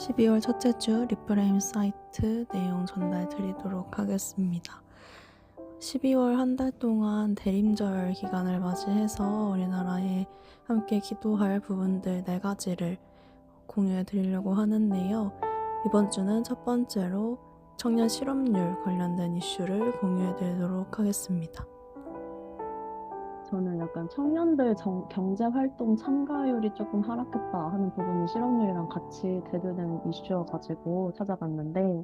12월 첫째 주 리프레임 사이트 내용 전달 드리도록 하겠습니다. 12월 한 달 동안 대림절 기간을 맞이해서 우리나라에 함께 기도할 부분들 4가지를 공유해 드리려고 하는데요. 이번 주는 첫 번째로 청년 실업률 관련된 이슈를 공유해 드리도록 하겠습니다. 저는 약간 청년들 경제활동 참가율이 조금 하락했다 하는 부분이 실업률이랑 같이 대두되는 이슈여가지고 찾아봤는데,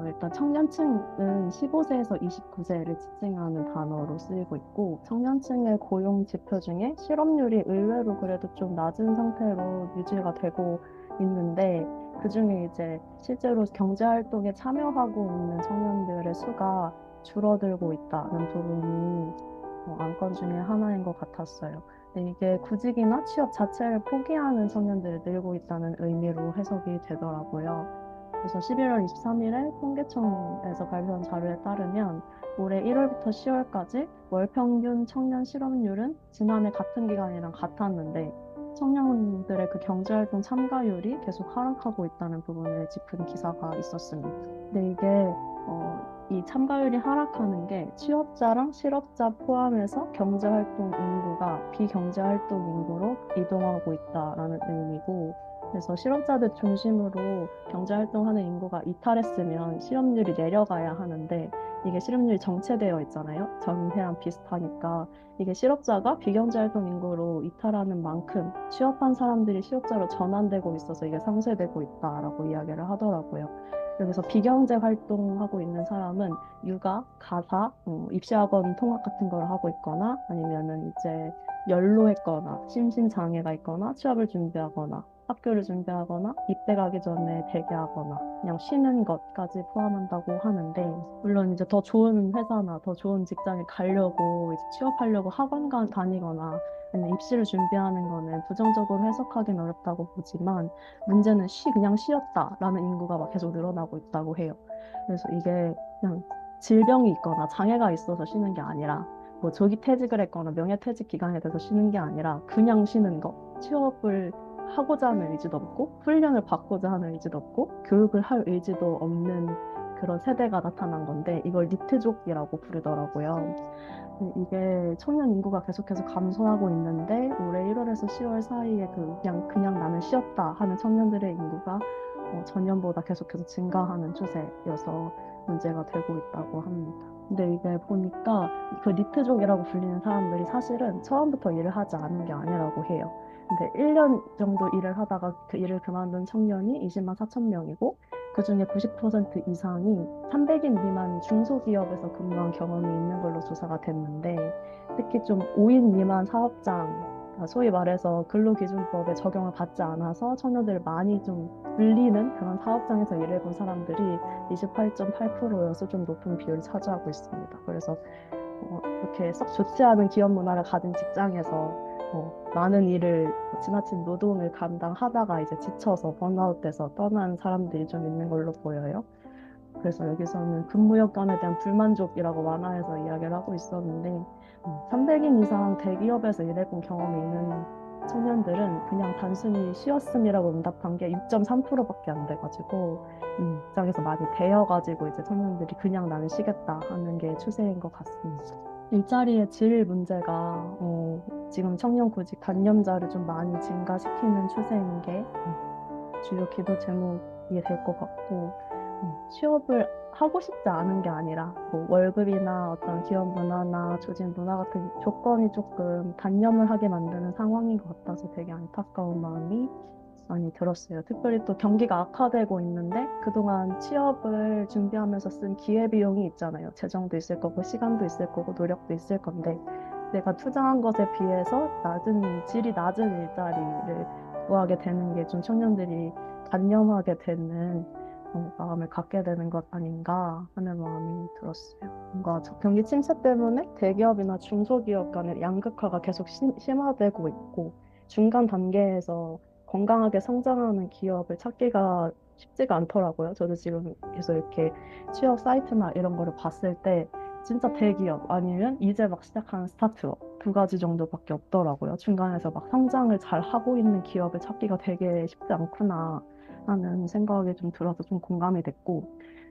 일단 청년층은 15세에서 29세를 지칭하는 단어로 쓰이고 있고, 청년층의 고용 지표 중에 실업률이 의외로 그래도 좀 낮은 상태로 유지가 되고 있는데, 그중에 이제 실제로 경제활동에 참여하고 있는 청년들의 수가 줄어들고 있다는 부분이 안건 중에 하나인 것 같았어요. 근데 이게 구직이나 취업 자체를 포기하는 청년들이 늘고 있다는 의미로 해석이 되더라고요. 그래서 11월 23일에 통계청에서 발표한 자료에 따르면 올해 1월부터 10월까지 월 평균 청년 실업률은 지난해 같은 기간이랑 같았는데 청년들의 그 경제활동 참가율이 계속 하락하고 있다는 부분을 짚은 기사가 있었습니다. 근데 이게 이 참가율이 하락하는 게 취업자랑 실업자 포함해서 경제활동 인구가 비경제활동 인구로 이동하고 있다라는 의미고, 그래서 실업자들 중심으로 경제활동하는 인구가 이탈했으면 실업률이 내려가야 하는데 이게 실업률이 정체되어 있잖아요. 전해랑 비슷하니까 이게 실업자가 비경제활동 인구로 이탈하는 만큼 취업한 사람들이 실업자로 전환되고 있어서 이게 상쇄되고 있다라고 이야기를 하더라고요. 그래서 비경제 활동하고 있는 사람은 육아, 가사, 입시학원 통학 같은 걸 하고 있거나 아니면은 이제 연로했거나 심신장애가 있거나 취업을 준비하거나 학교를 준비하거나 입대 가기 전에 대기하거나 그냥 쉬는 것까지 포함한다고 하는데, 물론 이제 더 좋은 회사나 더 좋은 직장에 가려고 이제 취업하려고 학원 다니거나 아니면 입시를 준비하는 거는 부정적으로 해석하기는 어렵다고 보지만, 문제는 그냥 쉬었다라는 인구가 막 계속 늘어나고 있다고 해요. 그래서 이게 그냥 질병이 있거나 장애가 있어서 쉬는 게 아니라 뭐 조기 퇴직을 했거나 명예퇴직 기간에 돼서 쉬는 게 아니라 그냥 쉬는 거. 취업을 하고자 하는 의지도 없고 훈련을 받고자 하는 의지도 없고 교육을 할 의지도 없는 그런 세대가 나타난 건데 이걸 니트족이라고 부르더라고요. 이게 청년 인구가 계속해서 감소하고 있는데 올해 1월에서 10월 사이에 그냥 나는 쉬었다 하는 청년들의 인구가 전년보다 계속해서 증가하는 추세여서 문제가 되고 있다고 합니다. 근데 이게 보니까 그 니트족이라고 불리는 사람들이 사실은 처음부터 일을 하지 않은 게 아니라고 해요. 근데 1년 정도 일을 하다가 그 일을 그만둔 청년이 20만 4천 명이고 그중에 90% 이상이 300인 미만 중소기업에서 근무한 경험이 있는 걸로 조사가 됐는데, 특히 좀 5인 미만 사업장, 그러니까 소위 말해서 근로기준법에 적용을 받지 않아서 청년들을 많이 좀 불리는 그런 사업장에서 일해본 사람들이 28.8%여서 좀 높은 비율을 차지하고 있습니다. 그래서 이렇게 썩 좋지 않은 기업 문화를 가진 직장에서 많은 일을 지나친 노동을 감당하다가 이제 지쳐서 번아웃돼서 떠난 사람들이 좀 있는 걸로 보여요. 그래서 여기서는 근무 여건에 대한 불만족이라고 완화해서 이야기를 하고 있었는데 300인 이상 대기업에서 일해본 경험이 있는 청년들은 그냥 단순히 쉬었음이라고 응답한 게 6.3%밖에 안 돼가지고 직장에서 많이 배어가지고 이제 청년들이 그냥 나는 쉬겠다 하는 게 추세인 것 같습니다. 일자리의 질 문제가 지금 청년 구직 단념자를 좀 많이 증가시키는 추세인 게 주요 기도 제목이 될 것 같고, 취업을 하고 싶지 않은 게 아니라 뭐 월급이나 어떤 기업 문화나 조직 문화 같은 조건이 조금 단념을 하게 만드는 상황인 것 같아서 되게 안타까운 마음이 많이 들었어요. 특별히 또 경기가 악화되고 있는데 그동안 취업을 준비하면서 쓴 기회비용이 있잖아요. 재정도 있을 거고 시간도 있을 거고 노력도 있을 건데 내가 투자한 것에 비해서 질이 낮은 일자리를 구하게 되는 게 좀 청년들이 단념하게 되는 마음을 갖게 되는 것 아닌가 하는 마음이 들었어요. 뭔가 경기 침체 때문에 대기업이나 중소기업 간의 양극화가 계속 심화되고 있고 중간 단계에서 건강하게 성장하는 기업을 찾기가 쉽지가 않더라고요. 저도 지금 계속 이렇게 취업 사이트나 이런 거를 봤을 때 진짜 대기업 아니면 이제 막 시작하는 스타트업 두 가지 정도밖에 없더라고요. 중간에서 막 성장을 잘 하고 있는 기업을 찾기가 되게 쉽지 않구나 하는 생각이 좀 들어서 좀 공감이 됐고,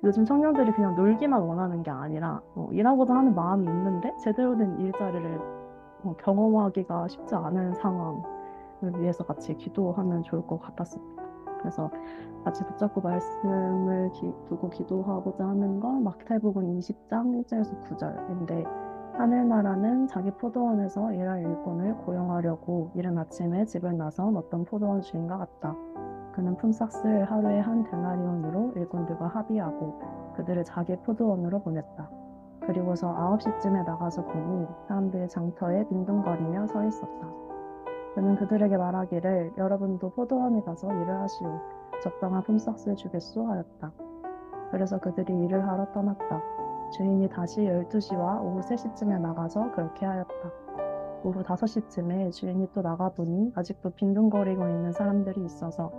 요즘 청년들이 그냥 놀기만 원하는 게 아니라 일하고자 하는 마음이 있는데 제대로 된 일자리를 경험하기가 쉽지 않은 상황을 위해서 같이 기도하면 좋을 것 같았습니다. 그래서 같이 붙잡고 말씀을 두고 기도하고자 하는 건 마태복음 20장 1절에서 9절인데, 하늘나라는 자기 포도원에서 일할 일꾼을 고용하려고 이른 아침에 집을 나선 어떤 포도원 주인과 같다. 그는 품삯을 하루에 한 데나리온으로 일꾼들과 합의하고 그들을 자기 포도원으로 보냈다. 그리고서 9시쯤에 나가서 보니 사람들이 장터에 빈둥거리며 서 있었다. 그는 그들에게 말하기를 여러분도 포도원에 가서 일을 하시오. 적당한 품삯을 주겠소 하였다. 그래서 그들이 일을 하러 떠났다. 주인이 다시 12시와 오후 3시쯤에 나가서 그렇게 하였다. 오후 5시쯤에 주인이 또 나가보니 아직도 빈둥거리고 있는 사람들이 있어서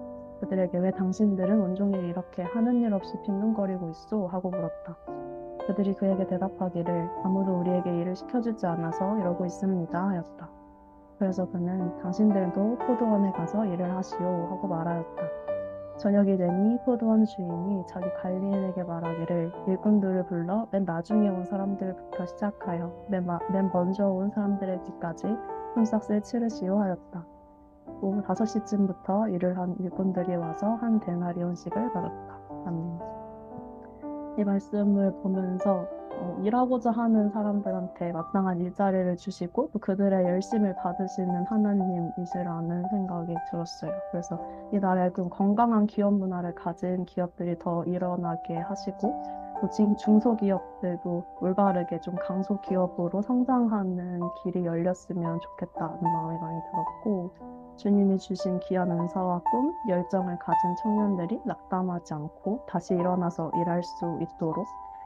그들에게 왜 당신들은 온종일 이렇게 하는 일 없이 빈둥거리고 있소? 하고 물었다. 그들이 그에게 대답하기를 아무도 우리에게 일을 시켜주지 않아서 이러고 있습니다 하였다. 그래서 그는 당신들도 포도원에 가서 일을 하시오 하고 말하였다. 저녁이 되니 포도원 주인이 자기 관리인에게 말하기를 일꾼들을 불러 맨 나중에 온 사람들부터 시작하여 맨 먼저 온 사람들에게까지 품삯을 치르시오 하였다. 오후 5시쯤부터 일을 한 일꾼들이 와서 한 데나리온씩을 받았다. 아멘. 이 말씀을 보면서 일하고자 하는 사람들한테 마땅한 일자리를 주시고 또 그들의 열심을 받으시는 하나님이시라는 생각이 들었어요. 그래서 이 나라에 좀 건강한 기업 문화를 가진 기업들이 더 일어나게 하시고 또 중소기업들도 올바르게 좀 강소기업으로 성장하는 길이 열렸으면 좋겠다는 마음이 많이 들었고, 주님이 주신 귀한 은사와 꿈, 열정을 가진 청년들이 낙담하지 않고 다시 일어나서 일할 수 있도록,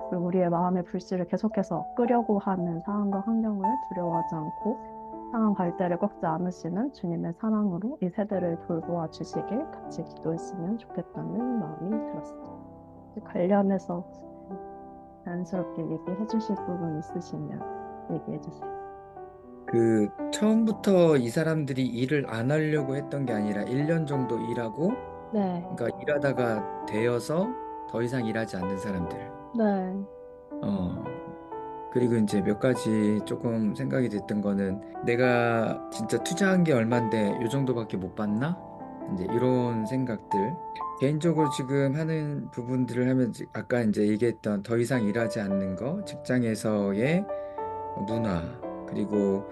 그리고 우리의 마음의 불씨를 계속해서 끄려고 하는 상황과 환경을 두려워하지 않고 상황 갈대를 꺾지 않으시는 주님의 사랑으로 이 세대를 돌보아 주시길 같이 기도했으면 좋겠다는 마음이 들었습니다. 관련해서 자연스럽게 얘기해 주실 부분 있으시면 얘기해 주세요. 그 처음부터 이 사람들이 일을 안 하려고 했던 게 아니라 1년 정도 일하고, 네, 그러니까 일하다가 되어서 더 이상 일하지 않는 사람들. 네, 어, 그리고 이제 몇 가지 조금 생각이 됐던 거는, 내가 진짜 투자한 게 얼만데 요 정도밖에 못 받나? 이제 이런 생각들. 개인적으로 지금 하는 부분들을 하면 아까 이제 얘기했던 더 이상 일하지 않는 거, 직장에서의 문화, 그리고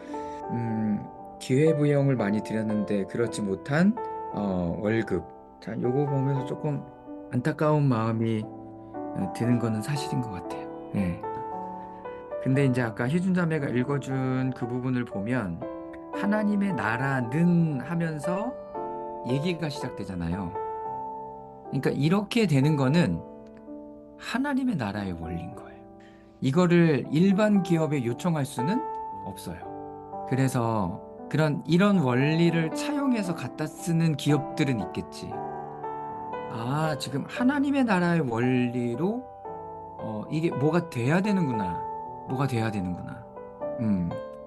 기회부여를 많이 드렸는데 그렇지 못한 월급. 자, 요거 보면서 조금 안타까운 마음이 드는 거는 사실인 것 같아요. 예. 근데 이제 아까 희준 자매가 읽어준 그 부분을 보면 하나님의 나라는 하면서 얘기가 시작되잖아요. 그러니까 이렇게 되는 거는 하나님의 나라의 원리인 거예요. 이거를 일반 기업에 요청할 수는 없어요. 그래서 이런 원리를 차용해서 갖다 쓰는 기업들은 있겠지. 아, 지금 하나님의 나라의 원리로 이게 뭐가 돼야 되는구나. 뭐가 돼야 되는구나.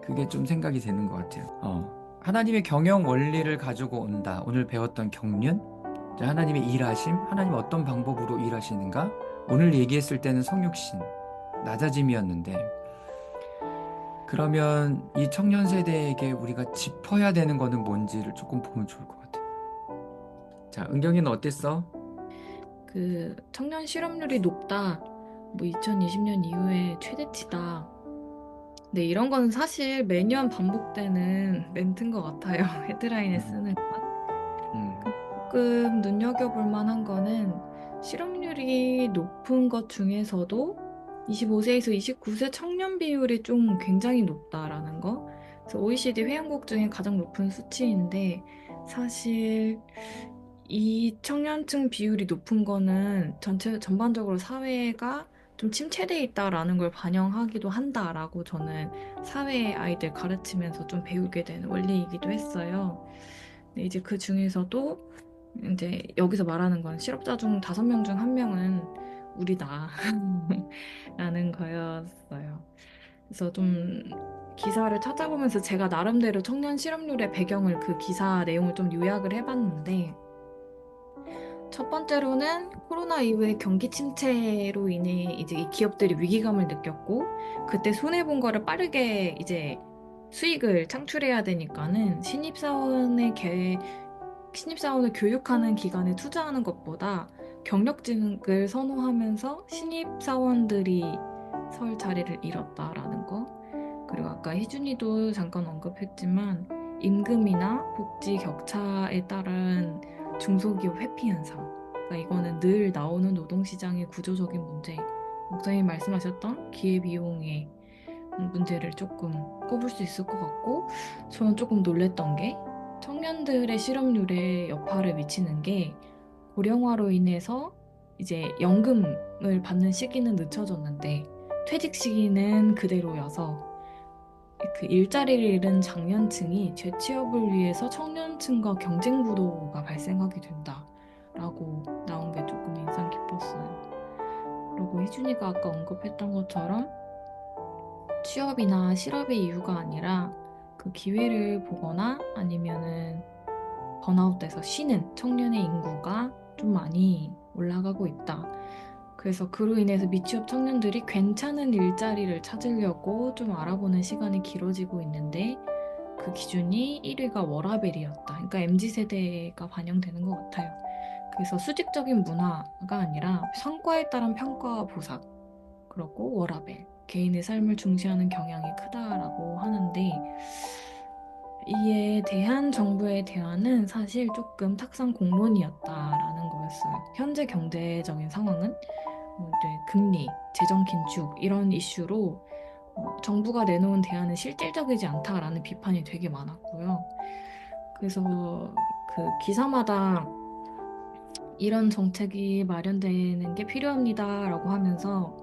그게 좀 생각이 되는 것 같아요. 하나님의 경영 원리를 가지고 온다. 오늘 배웠던 경륜, 이제 하나님의 일하심, 하나님 어떤 방법으로 일하시는가. 오늘 얘기했을 때는 성육신, 낮아짐이었는데, 그러면 이 청년 세대에게 우리가 짚어야 되는 거는 뭔지를 조금 보면 좋을 것 같아요. 자, 은경이는 어땠어? 그 청년 실업률이 높다. 뭐 2020년 이후에 최대치다. 근데 이런 건 사실 매년 반복되는 멘트인 것 같아요. 헤드라인에 음, 쓰는 것. 음, 조금 눈여겨볼 만한 거는 실업률이 높은 것 중에서도 25세에서 29세 청년 비율이 좀 굉장히 높다라는 거. 그래서 OECD 회원국 중에 가장 높은 수치인데 사실 이 청년층 비율이 높은 거는 전반적으로 사회가 좀 침체돼 있다라는 걸 반영하기도 한다라고 저는 사회 아이들 가르치면서 좀 배우게 되는 원리이기도 했어요. 근데 이제 그 중에서도 이제 여기서 말하는 건 실업자 중 5명 중 1명은 우리다 라는 거였어요. 그래서 좀 기사를 찾아보면서 제가 나름대로 청년 실업률의 배경을 그 기사 내용을 좀 요약을 해봤는데 첫 번째로는 코로나 이후에 경기 침체로 인해 이제 이 기업들이 위기감을 느꼈고 그때 손해본 거를 빠르게 이제 수익을 창출해야 되니까는 신입사원을 교육하는 기관에 투자하는 것보다 경력직을 선호하면서 신입사원들이 설 자리를 잃었다라는 거. 그리고 아까 희준이도 잠깐 언급했지만 임금이나 복지 격차에 따른 중소기업 회피 현상. 그러니까 이거는 늘 나오는 노동시장의 구조적인 문제. 목사님 말씀하셨던 기회비용의 문제를 조금 꼽을 수 있을 것 같고, 저는 조금 놀랬던 게 청년들의 실업률에 여파를 미치는 게 고령화로 인해서 이제 연금을 받는 시기는 늦춰졌는데 퇴직 시기는 그대로여서 그 일자리를 잃은 장년층이 재취업을 위해서 청년층과 경쟁 구도가 발생하게 된다라고 나온 게 조금 인상 깊었어요. 그리고 희준이가 아까 언급했던 것처럼 취업이나 실업의 이유가 아니라 그 기회를 보거나 아니면은 번아웃돼서 쉬는 청년의 인구가 좀 많이 올라가고 있다. 그래서 그로 인해서 미취업 청년들이 괜찮은 일자리를 찾으려고 좀 알아보는 시간이 길어지고 있는데 그 기준이 1위가 워라밸이었다. 그러니까 MZ세대가 반영되는 것 같아요. 그래서 수직적인 문화가 아니라 성과에 따른 평가와 보상, 그리고 워라밸, 개인의 삶을 중시하는 경향이 크다라고 하는데 이에 대한 정부의 대안은 사실 조금 탁상 공론이었다라는 거였어요. 현재 경제적인 상황은 이제 금리, 재정 긴축 이런 이슈로 정부가 내놓은 대안은 실질적이지 않다라는 비판이 되게 많았고요. 그래서 그 기사마다 이런 정책이 마련되는 게 필요합니다라고 하면서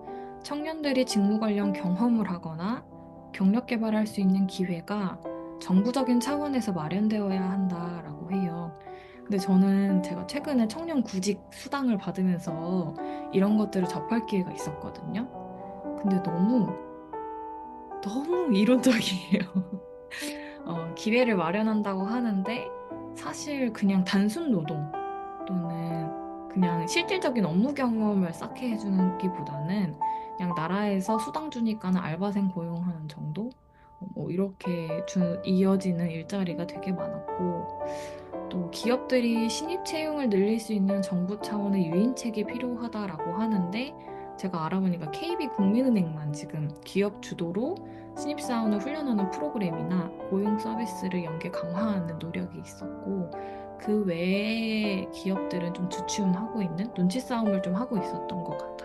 청년들이 직무 관련 경험을 하거나 경력 개발할 수 있는 기회가 정부적인 차원에서 마련되어야 한다라고 해요. 근데 저는 제가 최근에 청년 구직 수당을 받으면서 이런 것들을 접할 기회가 있었거든요. 근데 너무 이론적이에요. 기회를 마련한다고 하는데 사실 그냥 단순 노동 또는 그냥 실질적인 업무 경험을 쌓게 해주는 기보다는 그냥 나라에서 수당 주니까는 알바생 고용하는 정도? 뭐 이렇게 이어지는 일자리가 되게 많았고 또 기업들이 신입 채용을 늘릴 수 있는 정부 차원의 유인책이 필요하다라고 하는데 제가 알아보니까 KB국민은행만 지금 기업 주도로 신입사원을 훈련하는 프로그램이나 고용 서비스를 연계 강화하는 노력이 있었고 그 외에 기업들은 좀 주춤하고 있는 눈치 싸움을 좀 하고 있었던 것 같아요.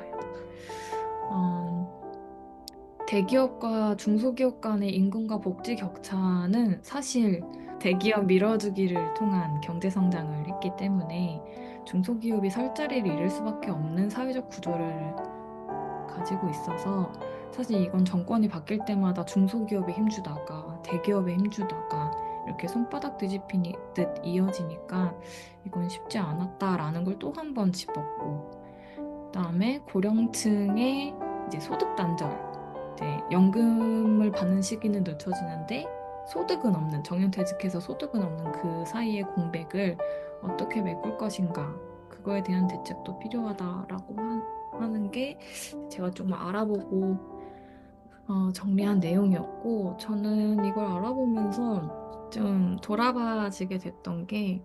대기업과 중소기업 간의 임금과 복지 격차는 사실 대기업 밀어주기를 통한 경제 성장을 했기 때문에 중소기업이 설 자리를 잃을 수밖에 없는 사회적 구조를 가지고 있어서 사실 이건 정권이 바뀔 때마다 중소기업에 힘주다가 대기업에 힘주다가 이렇게 손바닥 뒤집히듯 이어지니까 이건 쉽지 않았다라는 걸 또 한 번 짚었고 그다음에 고령층의 이제 소득 단절 이제 연금을 받는 시기는 늦춰지는데 소득은 없는 정년퇴직해서 소득은 없는 그 사이의 공백을 어떻게 메꿀 것인가 그거에 대한 대책도 필요하다라고 하는 게 제가 좀 알아보고 정리한 내용이었고 저는 이걸 알아보면서 좀 돌아봐지게 됐던 게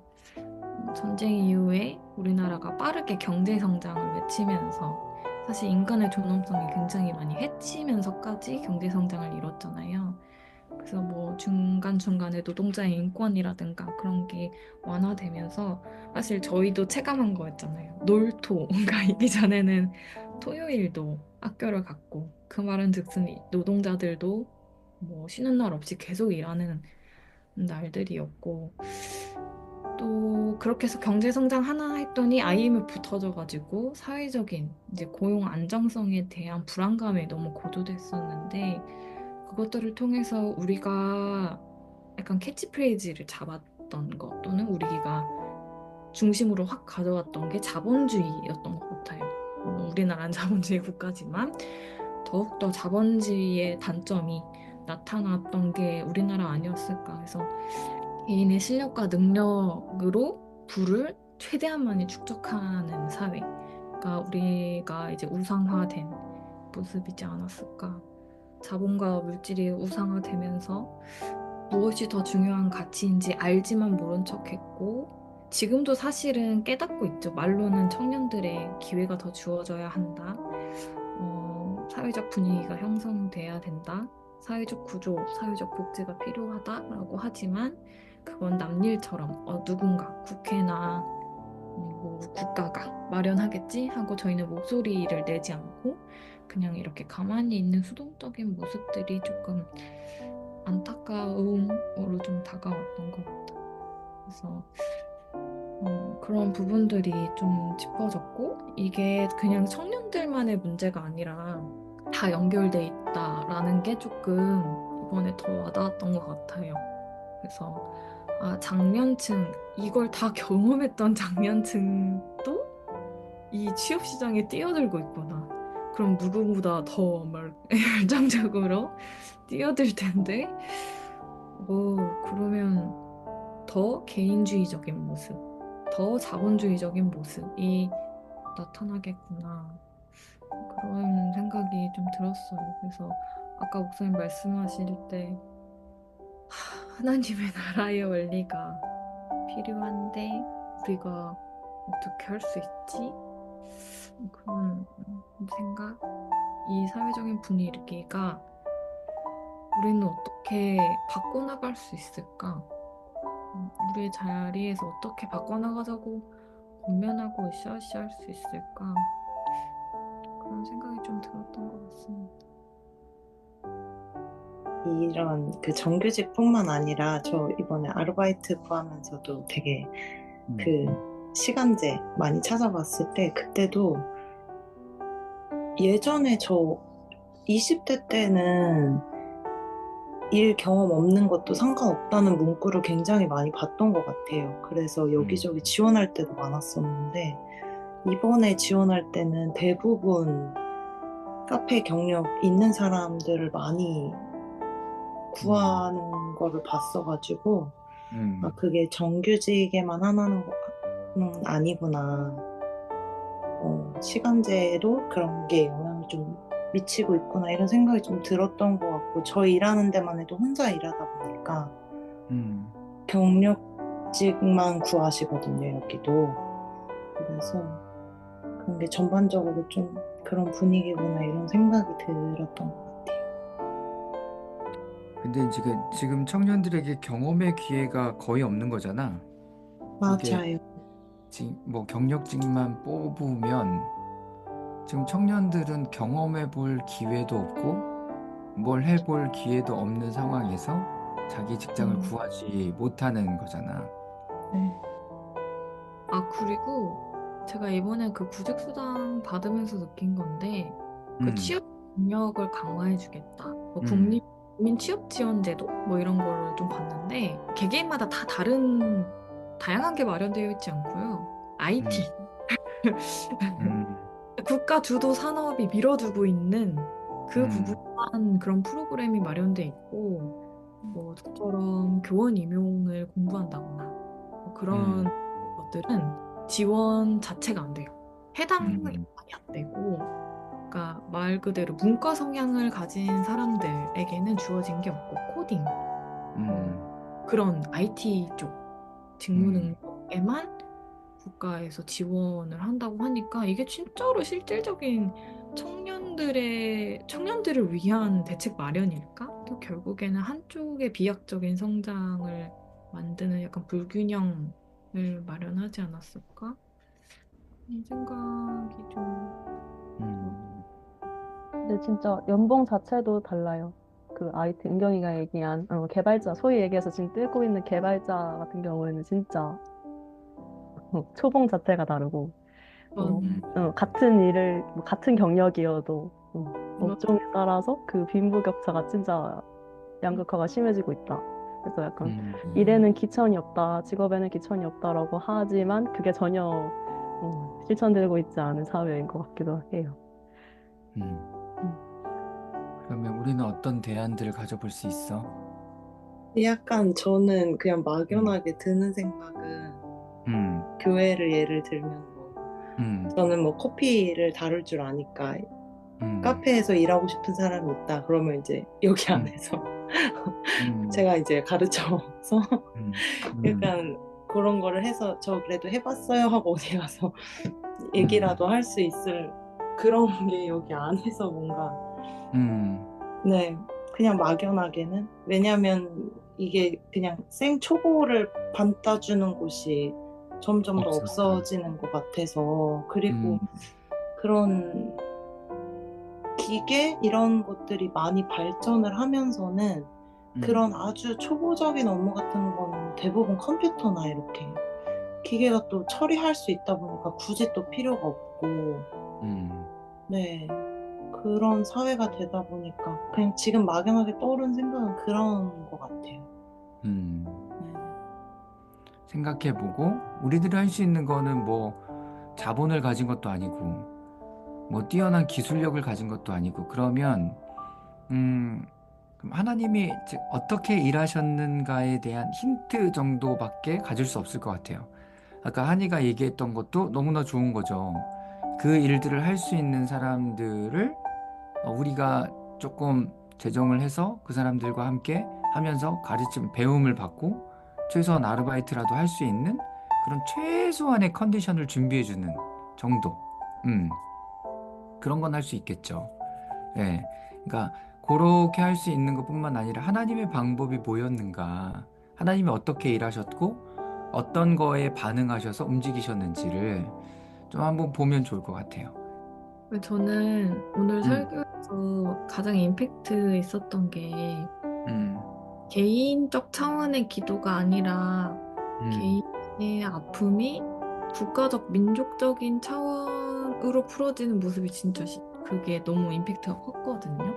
전쟁 이후에 우리나라가 빠르게 경제 성장을 외치면서 사실 인간의 존엄성이 굉장히 많이 해치면서까지 경제 성장을 이뤘잖아요. 그래서 뭐 중간중간에 노동자의 인권이라든가 그런 게 완화되면서 사실 저희도 체감한 거였잖아요. 놀토가 있기 전에는 토요일도 학교를 갔고 그 말은 즉슨 노동자들도 뭐 쉬는 날 없이 계속 일하는 날들이었고 또 그렇게 해서 경제 성장 하나 했더니 IMF 터져가지고 사회적인 이제 고용 안정성에 대한 불안감이 너무 고조됐었는데 그것들을 통해서 우리가 약간 캐치프레이즈를 잡았던 것 또는 우리가 중심으로 확 가져왔던 게 자본주의였던 것 같아요. 우리나라는 자본주의 국가지만 더욱더 자본주의의 단점이 나타났던 게 우리나라 아니었을까 해서 개인의 실력과 능력으로 부를 최대한 많이 축적하는 사회가 우리가 이제 우상화된 모습이지 않았을까. 자본과 물질이 우상화되면서 무엇이 더 중요한 가치인지 알지만 모른 척했고 지금도 사실은 깨닫고 있죠. 말로는 청년들의 기회가 더 주어져야 한다. 사회적 분위기가 형성돼야 된다. 사회적 구조, 사회적 복지가 필요하다라고 하지만 그건 남일처럼 누군가 국회나 뭐 국가가 마련하겠지 하고 저희는 목소리를 내지 않고 그냥 이렇게 가만히 있는 수동적인 모습들이 조금 안타까움으로 좀 다가왔던 것 같아요. 그래서 그런 부분들이 좀 짚어졌고 이게 그냥 청년들만의 문제가 아니라 다 연결돼 있다라는 게 조금 이번에 더 와닿았던 것 같아요. 그래서 장년층 이걸 다 경험했던 장년층도 이 취업 시장에 뛰어들고 있구나. 그럼 누구보다 더 열정적으로 뛰어들 텐데, 그러면 더 개인주의적인 모습, 더 자본주의적인 모습이 나타나겠구나. 그런 생각이 좀 들었어요. 그래서 아까 목사님 말씀하실 때 하나님의 나라의 원리가 필요한데 우리가 어떻게 할 수 있지? 그런 생각? 이 사회적인 분위기가 우리는 어떻게 바꿔나갈 수 있을까? 우리의 자리에서 어떻게 바꿔나가자고 권면하고 으쌰으쌰 할 수 있을까? 그런 생각이 좀 들었던 것 같습니다. 이런 그 정규직뿐만 아니라 저 이번에 아르바이트 구하면서도 되게 그 시간제 많이 찾아봤을 때 그때도 예전에 저 20대 때는 일 경험 없는 것도 상관없다는 문구를 굉장히 많이 봤던 것 같아요. 그래서 여기저기 지원할 때도 많았었는데 이번에 지원할 때는 대부분 카페 경력 있는 사람들을 많이 구하는 거를 봤어가지고 그게 정규직에만 하나는 건 아니구나. 시간제도 그런 게 영향을 좀 미치고 있구나 이런 생각이 좀 들었던 것 같고 저 일하는 데만 해도 혼자 일하다 보니까 경력직만 구하시거든요 여기도. 그래서 그런 게 전반적으로 좀 그런 분위기구나 이런 생각이 들었던 것 같아요. 근데 지금 청년들에게 경험의 기회가 거의 없는 거잖아. 이게 맞아요. 지금 뭐 경력직만 뽑으면 지금 청년들은 경험해 볼 기회도 없고 뭘 해볼 기회도 없는 상황에서 자기 직장을 구하지 못하는 거잖아. 네. 그리고 제가 이번에 그 구직수당 받으면서 느낀 건데 그 취업 능력을 강화해주겠다. 뭐 국민 취업 지원제도 뭐 이런 거를 좀 봤는데 개개인마다 다 다양한 게 마련되어 있지 않고요. IT 국가 주도 산업이 밀어두고 있는 그 부분만 그런 프로그램이 마련돼 있고 뭐 저처럼 교원 임용을 공부한다거나 뭐 그런 것들은 지원 자체가 안 돼요. 해당 인원이 안 되고 그러니까 말 그대로 문과 성향을 가진 사람들에게는 주어진 게 없고 코딩 그런 IT 쪽 직무 능력에만 국가에서 지원을 한다고 하니까 이게 진짜로 실질적인 청년들을 위한 대책 마련일까? 또 결국에는 한쪽의 비약적인 성장을 만드는 약간 불균형을 마련하지 않았을까? 이 생각이 좀 근데 진짜 연봉 자체도 달라요. 그 IT 은경이가 얘기한 개발자, 소위 얘기해서 지금 뜨고 있는 개발자 같은 경우에는 진짜 초봉 자체가 다르고 같은 일을 뭐 같은 경력이어도 업종에 따라서 그 빈부격차가 진짜 양극화가 심해지고 있다. 그래서 약간 일에는 기천이 없다, 직업에는 기천이 없다라고 하지만 그게 전혀 실천되고 있지 않은 사회인 것 같기도 해요. 그러면 우리는 어떤 대안들을 가져볼 수 있어? 약간 저는 그냥 막연하게 드는 생각은 교회를 예를 들면 뭐 저는 뭐 커피를 다룰 줄 아니까 카페에서 일하고 싶은 사람이 있다. 그러면 이제 여기 안에서 제가 이제 가르쳐서 약간 그런 거를 해서 저 그래도 해봤어요 하고 어디 가서 얘기라도 할 수 있을 그런 게 여기 안에서 뭔가 네 그냥 막연하게는 왜냐면 이게 그냥 생초보를 반따주는 곳이 점점 더 없어서. 없어지는 것 같아서 그리고 그런 기계 이런 것들이 많이 발전을 하면서는 그런 아주 초보적인 업무 같은 거는 대부분 컴퓨터나 이렇게 기계가 또 처리할 수 있다 보니까 굳이 또 필요가 없고 네 그런 사회가 되다 보니까 그냥 지금 막연하게 떠오른 생각은 그런 것 같아요. 네. 생각해보고 우리들이 할 수 있는 거는 뭐 자본을 가진 것도 아니고 뭐 뛰어난 기술력을 가진 것도 아니고 그러면 그럼 하나님이 어떻게 일하셨는가에 대한 힌트 정도밖에 가질 수 없을 것 같아요. 아까 한이가 얘기했던 것도 너무나 좋은 거죠. 그 일들을 할 수 있는 사람들을 우리가 조금 재정을 해서 그 사람들과 함께 하면서 가르침, 배움을 받고 최소한 아르바이트라도 할 수 있는 그런 최소한의 컨디션을 준비해주는 정도. 그런 건 할 수 있겠죠. 예. 그러니까 그렇게 할 수 있는 것뿐만 아니라 하나님의 방법이 뭐였는가, 하나님이 어떻게 일하셨고 어떤 거에 반응하셔서 움직이셨는지를 좀 한번 보면 좋을 것 같아요. 저는 오늘 음. 설교에서 가장 임팩트 있었던 게 개인적 차원의 기도가 아니라 개인의 아픔이 국가적 민족적인 차원으로 풀어지는 모습이 진짜 그게 너무 임팩트가 컸거든요.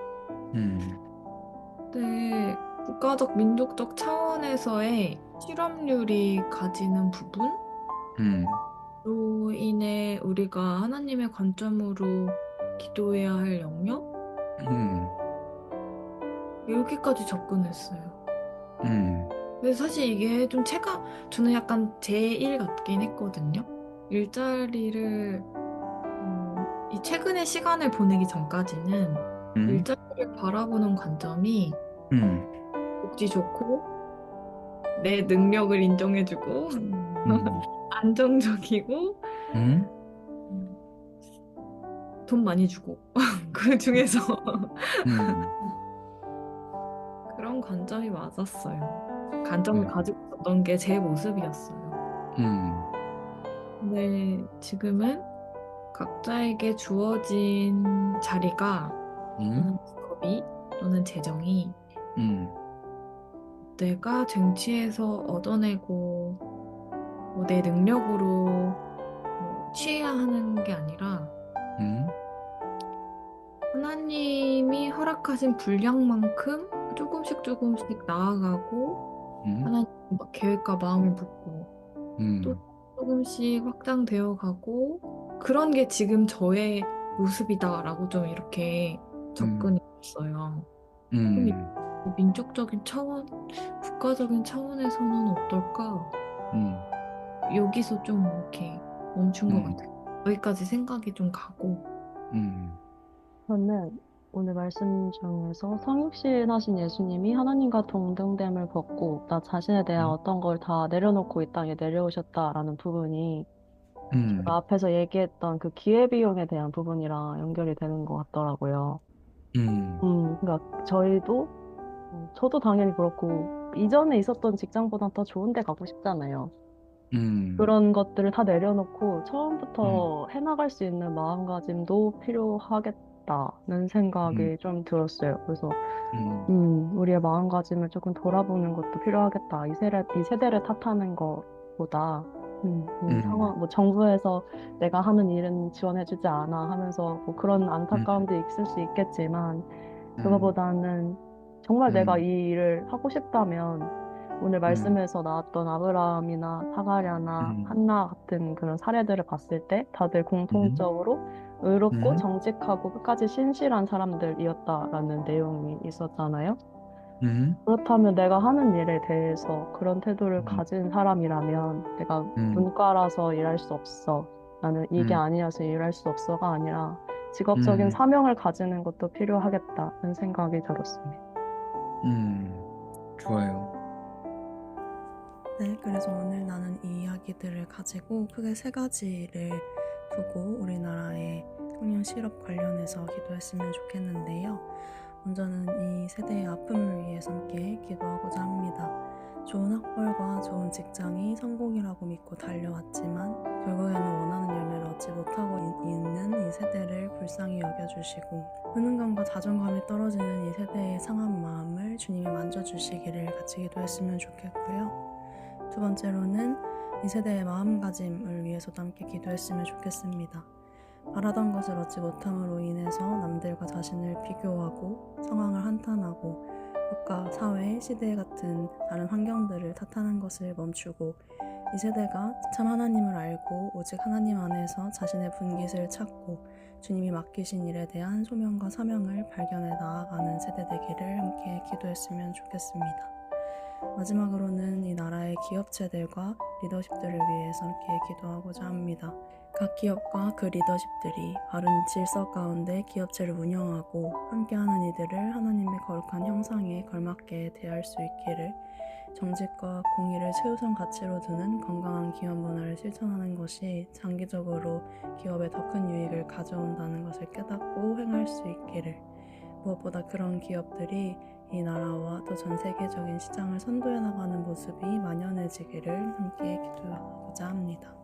근데 국가적 민족적 차원에서의 실업률이 가지는 부분으로 인해 우리가 하나님의 관점으로 기도해야 할 영역? 여기까지 접근했어요. 근데 사실 이게 좀 저는 약간 제 일 같긴 했거든요. 일자리를, 이 최근의 시간을 보내기 전까지는 일자리를 바라보는 관점이 복지 좋고, 내 능력을 인정해주고, 안정적이고, 돈 많이 주고, 그 중에서 그런 관점이 맞았어요. 관점을 가지고 있었던 게 제 모습이었어요. 근데 지금은 각자에게 주어진 자리가 또는 직업이 또는 재정이 내가 쟁취해서 얻어내고 뭐 내 능력으로 뭐 취해야 하는 게 아니라 하나님이 허락하신 분량만큼 조금씩 나아가고 하나님 계획과 마음을 묻고 또 조금씩 확장되어 가고 그런 게 지금 저의 모습이다라고 좀 이렇게 접근이 됐어요. 그럼 이 민족적인 차원, 국가적인 차원에서는 어떨까? 여기서 좀 이렇게 멈춘 것 같아요. 여기까지 생각이 좀 가고. 저는 오늘 말씀 중에서 성육신 하신 예수님이 하나님과 동등됨을 벗고 나 자신에 대한 어떤 걸 다 내려놓고 이 땅에 내려오셨다라는 부분이 제가 앞에서 얘기했던 그 기회비용에 대한 부분이랑 연결이 되는 것 같더라고요. 그러니까 저도 당연히 그렇고 이전에 있었던 직장보다 더 좋은 데 가고 싶잖아요. 그런 것들을 다 내려놓고 처음부터 해나갈 수 있는 마음가짐도 필요하겠다는 생각이 좀 들었어요. 그래서 우리의 마음가짐을 조금 돌아보는 것도 필요하겠다. 이 세대를 탓하는 것보다 이 상황, 뭐 정부에서 내가 하는 일은 지원해주지 않아 하면서 뭐 그런 안타까움도 있을 수 있겠지만 그거보다는 정말 내가 이 일을 하고 싶다면 오늘 말씀에서 나왔던 아브라함이나 사가랴나 한나 같은 그런 사례들을 봤을 때 다들 공통적으로 의롭고 정직하고 끝까지 신실한 사람들이었다라는 내용이 있었잖아요. 그렇다면 내가 하는 일에 대해서 그런 태도를 음, 가진 사람이라면 내가 음, 문과라서 일할 수 없어. 나는 이게 음, 아니어서 일할 수 없어가 아니라 직업적인 음, 사명을 가지는 것도 필요하겠다는 생각이 들었습니다. 좋아요. 네, 그래서 오늘 나는 이 이야기들을 가지고 크게 세 가지를 두고 우리나라의 청년 실업 관련해서 기도했으면 좋겠는데요. 먼저는 이 세대의 아픔을 위해서 함께 기도하고자 합니다. 좋은 학벌과 좋은 직장이 성공이라고 믿고 달려왔지만 결국에는 원하는 열매를 얻지 못하고 있는 이 세대를 불쌍히 여겨주시고 효능감과 자존감이 떨어지는 이 세대의 상한 마음을 주님이 만져주시기를 같이 기도했으면 좋겠고요. 두 번째로는 이 세대의 마음가짐을 위해서도 함께 기도했으면 좋겠습니다. 바라던 것을 얻지 못함으로 인해서 남들과 자신을 비교하고 상황을 한탄하고 국가, 사회, 시대 같은 다른 환경들을 탓하는 것을 멈추고 이 세대가 참 하나님을 알고 오직 하나님 안에서 자신의 분깃을 찾고 주님이 맡기신 일에 대한 소명과 사명을 발견해 나아가는 세대 되기를 함께 기도했으면 좋겠습니다. 마지막으로는 이 나라의 기업체들과 리더십들을 위해서 함께 기도하고자 합니다. 각 기업과 그 리더십들이 바른 질서 가운데 기업체를 운영하고 함께하는 이들을 하나님의 거룩한 형상에 걸맞게 대할 수 있기를, 정직과 공의를 최우선 가치로 두는 건강한 기업 문화를 실천하는 것이 장기적으로 기업에 더 큰 유익을 가져온다는 것을 깨닫고 행할 수 있기를, 무엇보다 그런 기업들이 이 나라와 또 전 세계적인 시장을 선도해 나가는 모습이 만연해지기를 함께 기도하고자 합니다.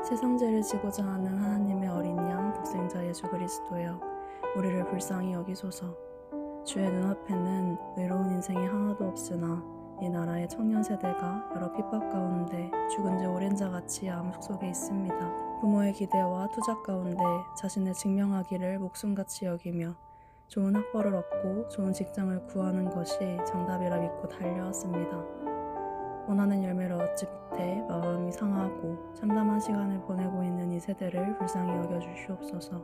세상죄를 지고자 하는 하나님의 어린 양 독생자 예수 그리스도여, 우리를 불쌍히 여기소서. 주의 눈앞에는 외로운 인생이 하나도 없으나 이 나라의 청년 세대가 여러 핍박 가운데 죽은 지 오랜 자같이 암흑 속에 있습니다. 부모의 기대와 투자 가운데 자신을 증명하기를 목숨같이 여기며 좋은 학벌을 얻고 좋은 직장을 구하는 것이 정답이라 믿고 달려왔습니다. 원하는 열매를 얻지 못해 마음이 상하고 참담한 시간을 보내고 있는 이 세대를 불쌍히 여겨주시옵소서.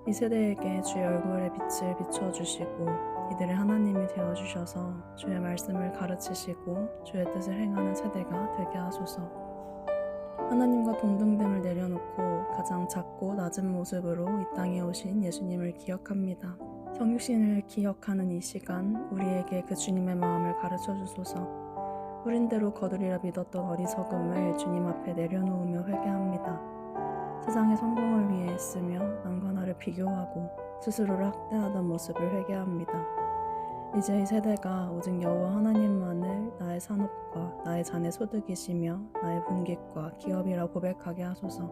이 세대에게 주의 얼굴의 빛을 비춰주시고 이들의 하나님이 되어주셔서 주의 말씀을 가르치시고 주의 뜻을 행하는 세대가 되게 하소서. 하나님과 동등됨을 내려놓고 가장 작고 낮은 모습으로 이 땅에 오신 예수님을 기억합니다. 성육신을 기억하는 이 시간 우리에게 그 주님의 마음을 가르쳐 주소서. 흐린대로 거두리라 믿었던 어리석음을 주님 앞에 내려놓으며 회개합니다. 세상의 성공을 위해 애쓰며 남과 나를 비교하고 스스로를 학대하던 모습을 회개합니다. 이제 이 세대가 오직 여호와 하나님만을 나의 산업과 나의 잔의 소득이시며 나의 분깃과 기업이라 고백하게 하소서.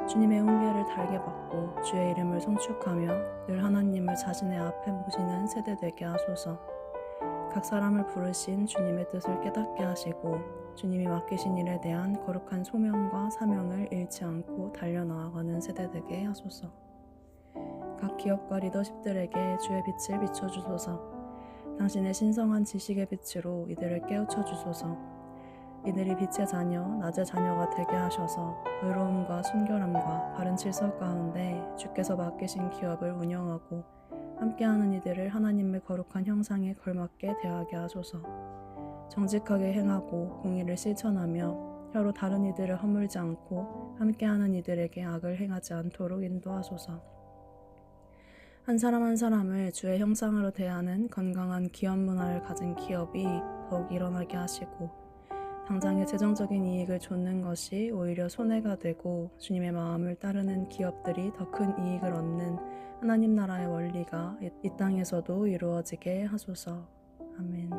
주님의 훈계를 달게 받고 주의 이름을 성축하며 늘 하나님을 자신의 앞에 모시는 세대 되게 하소서. 각 사람을 부르신 주님의 뜻을 깨닫게 하시고 주님이 맡기신 일에 대한 거룩한 소명과 사명을 잃지 않고 달려나아가는 세대 되게 하소서. 각 기업과 리더십들에게 주의 빛을 비춰주소서. 당신의 신성한 지식의 빛으로 이들을 깨우쳐 주소서. 이들이 빛의 자녀, 낮의 자녀가 되게 하셔서 의로움과 순결함과 바른 질서 가운데 주께서 맡기신 기업을 운영하고 함께하는 이들을 하나님의 거룩한 형상에 걸맞게 대하게 하소서. 정직하게 행하고 공의를 실천하며 혀로 다른 이들을 허물지 않고 함께하는 이들에게 악을 행하지 않도록 인도하소서. 한 사람 한 사람을 주의 형상으로 대하는 건강한 기업 문화를 가진 기업이 더욱 일어나게 하시고 당장의 재정적인 이익을 좇는 것이 오히려 손해가 되고 주님의 마음을 따르는 기업들이 더 큰 이익을 얻는 하나님 나라의 원리가 이 땅에서도 이루어지게 하소서. 아멘.